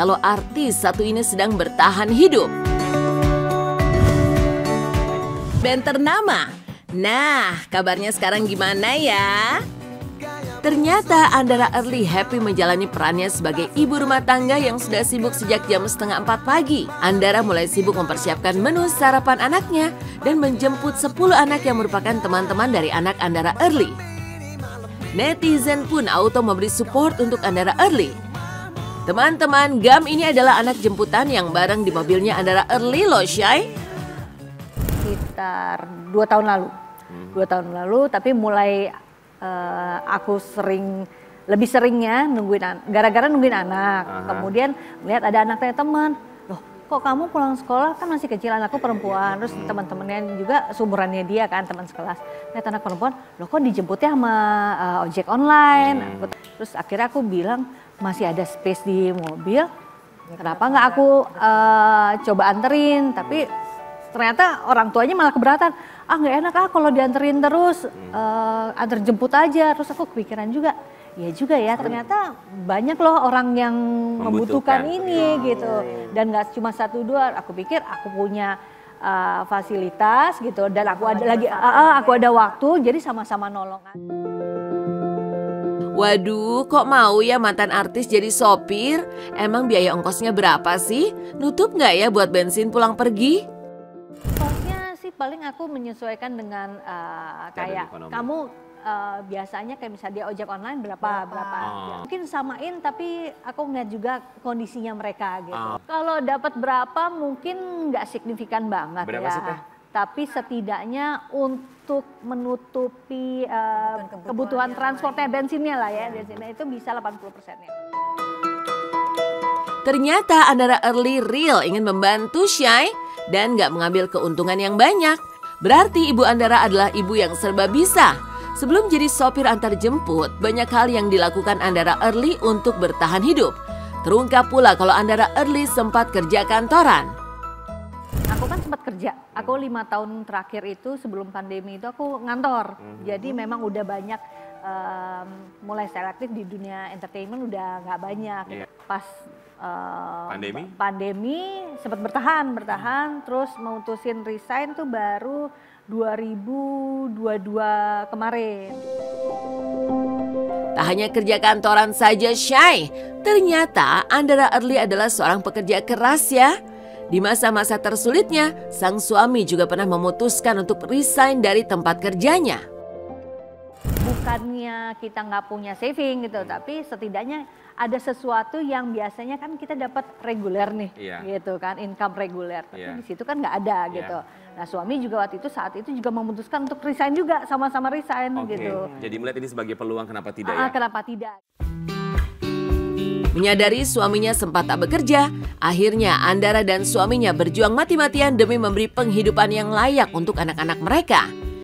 kalau artis satu ini sedang bertahan hidup. Band ternama. Nah, kabarnya sekarang gimana ya? Ternyata Andara Early happy menjalani perannya sebagai ibu rumah tangga yang sudah sibuk sejak jam 3:30 pagi. Andara mulai sibuk mempersiapkan menu sarapan anaknya dan menjemput 10 anak yang merupakan teman-teman dari anak Andara Early. Netizen pun auto memberi support untuk Andara Early. Teman-teman, Gam ini adalah anak jemputan yang bareng di mobilnya Andara Early loh, Syai. Sekitar 2 tahun lalu. 2 tahun lalu, tapi mulai aku lebih seringnya gara-gara nungguin anak. Kemudian melihat ada anaknya teman, loh kok kamu pulang sekolah, kan masih kecil, anakku perempuan, terus teman-temannya juga seumurannya dia kan, teman sekelas. Lihat anak perempuan, loh kok dijemputnya sama ojek online. Terus akhirnya aku bilang, masih ada space di mobil, kenapa nggak aku coba anterin, tapi ternyata orang tuanya malah keberatan. Nggak enak kalau dianterin terus, antar jemput aja. Terus aku kepikiran juga, ya juga ya ternyata banyak loh orang yang membutuhkan ini gitu. Dan nggak cuma 1-2, aku pikir aku punya fasilitas gitu. Dan aku ada waktu, jadi sama-sama nolong. Waduh, kok mau ya mantan artis jadi sopir? Emang biaya ongkosnya berapa sih? Nutup nggak ya buat bensin pulang pergi? Paling aku menyesuaikan dengan kayak kamu biasanya kayak misalnya dia ojek online berapa. Mungkin samain, tapi aku ngeliat juga kondisinya mereka gitu. Kalau dapat berapa mungkin nggak signifikan banget berapa ya. Sih, Teh? Tapi setidaknya untuk menutupi kebutuhan transportnya, bensinnya lah ya, bensinnya itu bisa 80%-nya. Ternyata Andara Early real ingin membantu Syai dan gak mengambil keuntungan yang banyak. Berarti Ibu Andara adalah ibu yang serba bisa. Sebelum jadi sopir antar jemput, banyak hal yang dilakukan Andara Early untuk bertahan hidup. Terungkap pula kalau Andara Early sempat kerja kantoran. Aku kan sempat kerja, aku 5 tahun terakhir itu sebelum pandemi itu aku ngantor. Jadi memang udah banyak mulai selektif di dunia entertainment, udah gak banyak. Pas pandemi sempat bertahan, terus memutusin resign tuh baru 2022 kemarin. Tak hanya kerja kantoran saja Syai, ternyata Andara Early adalah seorang pekerja keras ya. Di masa-masa tersulitnya, sang suami juga pernah memutuskan untuk resign dari tempat kerjanya. Bukannya kita nggak punya saving gitu, tapi setidaknya ada sesuatu yang biasanya kan kita dapat reguler nih, gitu kan, income reguler. Tapi di situ kan nggak ada gitu. Nah suami juga saat itu juga memutuskan untuk resign juga, sama-sama resign gitu. Jadi melihat ini sebagai peluang, kenapa tidak ya? Kenapa tidak? Menyadari suaminya sempat tak bekerja, akhirnya Andara dan suaminya berjuang mati-matian demi memberi penghidupan yang layak untuk anak-anak mereka.